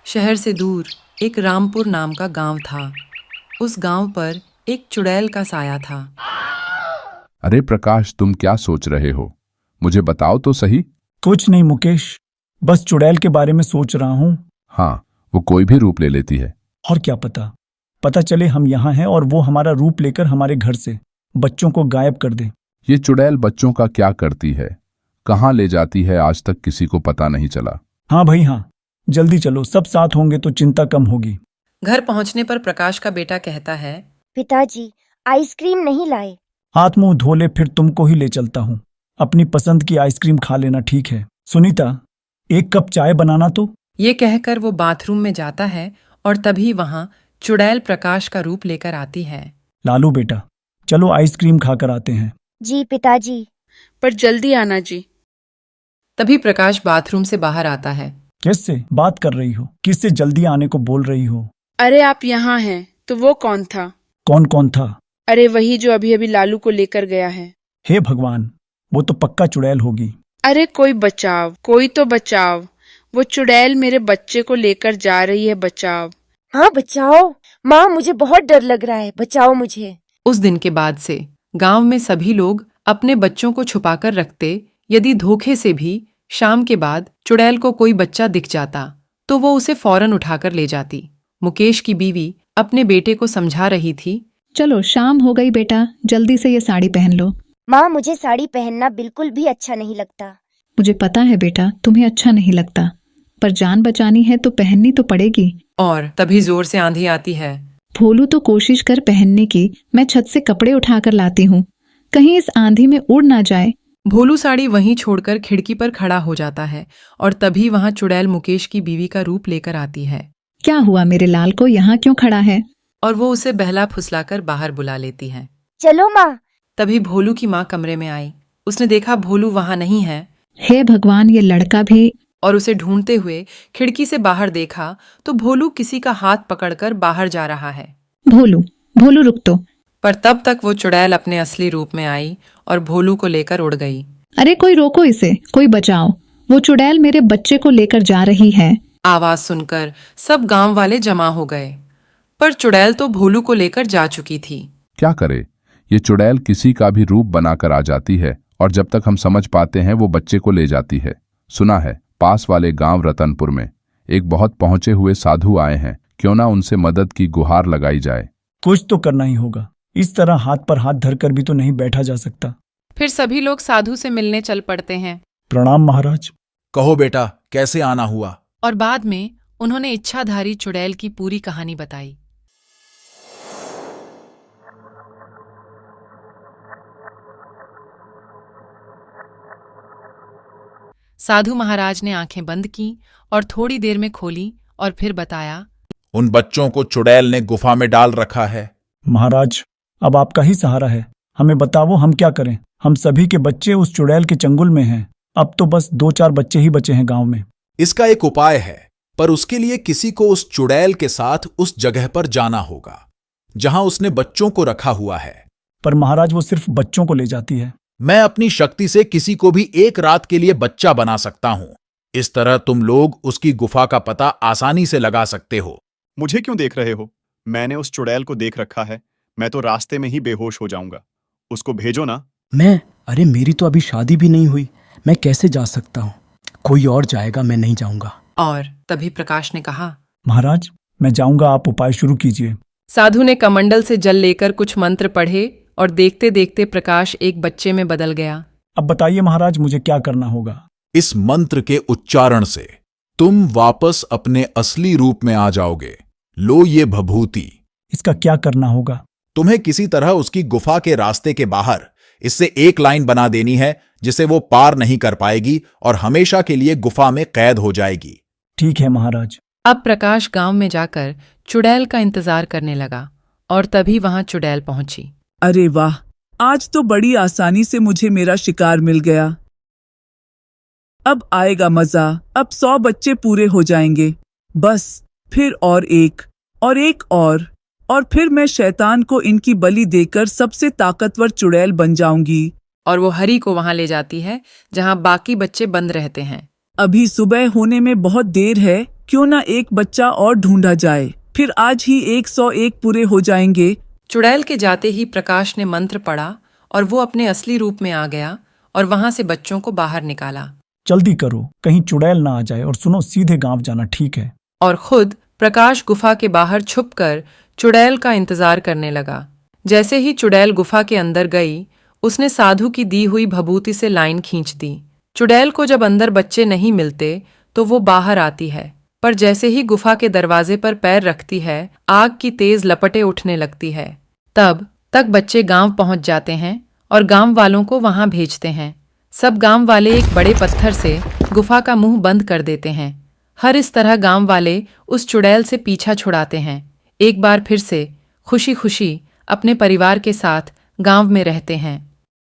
शहर से दूर एक रामपुर नाम का गांव था। उस गांव पर एक चुड़ैल का साया था। अरे प्रकाश, तुम क्या सोच रहे हो? मुझे बताओ तो सही। कुछ नहीं मुकेश, बस चुड़ैल के बारे में सोच रहा हूँ। हाँ, वो कोई भी रूप ले लेती है। और क्या पता चले हम यहाँ हैं और वो हमारा रूप लेकर हमारे घर से बच्चों को गायब कर दे। ये चुड़ैल बच्चों का क्या करती है, कहाँ ले जाती है, आज तक किसी को पता नहीं चला। हाँ भाई हाँ, जल्दी चलो, सब साथ होंगे तो चिंता कम होगी। घर पहुंचने पर प्रकाश का बेटा कहता है, पिताजी, आइसक्रीम नहीं लाए। हाथ मुंह धो ले, फिर तुमको ही ले चलता हूँ। अपनी पसंद की आइसक्रीम खा लेना, ठीक है? सुनीता, एक कप चाय बनाना तो। ये कहकर वो बाथरूम में जाता है और तभी वहां चुड़ैल प्रकाश का रूप लेकर आती है। लालू बेटा, चलो आइसक्रीम खाकर आते हैं। जी पिताजी। पर जल्दी आना जी। तभी प्रकाश बाथरूम से बाहर आता है। किससे बात कर रही हो? किससे जल्दी आने को बोल रही हो? अरे आप यहाँ हैं तो वो कौन था? कौन कौन था? अरे वही जो अभी अभी लालू को लेकर गया है। हे भगवान, वो तो पक्का चुड़ैल होगी। अरे कोई बचाव, कोई तो बचाव। वो चुड़ैल मेरे बच्चे को लेकर जा रही है, बचाव। हाँ बचाओ माँ, मुझे बहुत डर लग रहा है, बचाओ मुझे। उस दिन के बाद से गांव में सभी लोग अपने बच्चों को छुपाकर रखते। यदि धोखे से भी शाम के बाद चुड़ैल को कोई बच्चा दिख जाता तो वो उसे फौरन उठाकर ले जाती। मुकेश की बीवी अपने बेटे को समझा रही थी, चलो शाम हो गई बेटा, जल्दी से ये साड़ी पहन लो। माँ, मुझे साड़ी पहनना बिल्कुल भी अच्छा नहीं लगता। मुझे पता है बेटा, तुम्हें अच्छा नहीं लगता, पर जान बचानी है तो पहननी तो पड़ेगी। और तभी जोर से आंधी आती है। भोलू तो कोशिश कर पहनने की, मैं छत से कपड़े उठाकर लाती हूँ, कहीं इस आंधी में उड़ ना जाए। भोलू साड़ी वहीं छोड़कर खिड़की पर खड़ा हो जाता है और तभी वहां चुड़ैल मुकेश की बीवी का रूप लेकर आती है। क्या हुआ मेरे लाल को, यहाँ क्यों खड़ा है? और वो उसे बहला फुसलाकर बाहर बुला लेती है। चलो माँ। तभी भोलू की माँ कमरे में आई। उसने देखा भोलू वहां नहीं है। हे भगवान, ये लड़का भी। और उसे ढूंढते हुए खिड़की से बाहर देखा तो भोलू किसी का हाथ पकड़कर बाहर जा रहा है। भोलू, भोलू रुक तो। पर तब तक वो चुड़ैल अपने असली रूप में आई और भोलू को लेकर उड़ गई। अरे कोई रोको इसे, कोई बचाओ, वो चुड़ैल मेरे बच्चे को लेकर जा रही है। आवाज सुनकर सब गांव वाले जमा हो गए, पर चुड़ैल तो भोलू को लेकर जा चुकी थी। क्या करे, ये चुड़ैल किसी का भी रूप बनाकर आ जाती है और जब तक हम समझ पाते हैं वो बच्चे को ले जाती है। सुना है पास वाले गांव रतनपुर में एक बहुत पहुंचे हुए साधु आए हैं, क्यों ना उनसे मदद की गुहार लगाई जाए। कुछ तो करना ही होगा, इस तरह हाथ पर हाथ धरकर भी तो नहीं बैठा जा सकता। फिर सभी लोग साधु से मिलने चल पड़ते हैं। प्रणाम महाराज। कहो बेटा, कैसे आना हुआ? और बाद में उन्होंने इच्छाधारी चुड़ैल की पूरी कहानी बताई। साधु महाराज ने आंखें बंद की और थोड़ी देर में खोली और फिर बताया, उन बच्चों को चुड़ैल ने गुफा में डाल रखा है। महाराज, अब आपका ही सहारा है, हमें बताओ हम क्या करें। हम सभी के बच्चे उस चुड़ैल के चंगुल में हैं। अब तो बस 2-4 बच्चे ही बचे हैं गांव में। इसका एक उपाय है, पर उसके लिए किसी को उस चुड़ैल के साथ उस जगह पर जाना होगा जहां उसने बच्चों को रखा हुआ है। पर महाराज, वो सिर्फ बच्चों को ले जाती है। मैं अपनी शक्ति से किसी को भी एक रात के लिए बच्चा बना सकता हूं। इस तरह तुम लोग उसकी गुफा का पता आसानी से लगा सकते हो। मुझे क्यों देख रहे हो? मैंने उस चुड़ैल को देख रखा है, मैं तो रास्ते में ही बेहोश हो जाऊंगा। उसको भेजो ना। अरे मेरी तो अभी शादी भी नहीं हुई, मैं कैसे जा सकता हूँ? कोई और जाएगा, मैं नहीं जाऊंगा। और तभी प्रकाश ने कहा, महाराज मैं जाऊंगा, आप उपाय शुरू कीजिए। साधु ने कमंडल से जल लेकर कुछ मंत्र पढ़े और देखते देखते प्रकाश एक बच्चे में बदल गया। अब बताइए महाराज, मुझे क्या करना होगा? इस मंत्र के उच्चारण से तुम वापस अपने असली रूप में आ जाओगे। लो ये भभूति। इसका क्या करना होगा? तुम्हें किसी तरह उसकी गुफा के रास्ते के बाहर इससे एक लाइन बना देनी है जिसे वो पार नहीं कर पाएगी और हमेशा के लिए गुफा में कैद हो जाएगी। ठीक है महाराज। अब प्रकाश गांव में जाकर चुड़ैल का इंतजार करने लगा और तभी वहां चुड़ैल पहुंची। अरे वाह, आज तो बड़ी आसानी से मुझे मेरा शिकार मिल गया। अब आएगा मजा, अब 100 बच्चे पूरे हो जाएंगे। बस फिर और एक और फिर मैं शैतान को इनकी बलि देकर सबसे ताकतवर चुड़ैल बन जाऊंगी। और वो हरी को वहां ले जाती है जहां बाकी बच्चे बंद रहते हैं। अभी सुबह होने में बहुत देर है, क्यों ना एक बच्चा और ढूंढा जाए, फिर आज ही 101 पूरे हो जाएंगे। चुड़ैल के जाते ही प्रकाश ने मंत्र पढ़ा और वो अपने असली रूप में आ गया और वहां से बच्चों को बाहर निकाला जल्दी करो, कहीं चुड़ैल ना आ जाए। और सुनो, सीधे गांव जाना, ठीक है? और खुद प्रकाश गुफा के बाहर छुपकर चुड़ैल का इंतजार करने लगा। जैसे ही चुड़ैल गुफा के अंदर गई, उसने साधु की दी हुई भभूति से लाइन खींच दी। चुड़ैल को जब अंदर बच्चे नहीं मिलते तो वो बाहर आती है, पर जैसे ही गुफा के दरवाजे पर पैर रखती है, आग की तेज लपटें उठने लगती है। तब तक बच्चे गांव पहुंच जाते हैं और गांव वालों को वहां भेजते हैं। सब गांव वाले एक बड़े पत्थर से गुफा का मुंह बंद कर देते हैं। हर इस तरह गांव वाले उस चुड़ैल से पीछा छुड़ाते हैं। एक बार फिर से खुशी खुशी अपने परिवार के साथ गांव में रहते हैं।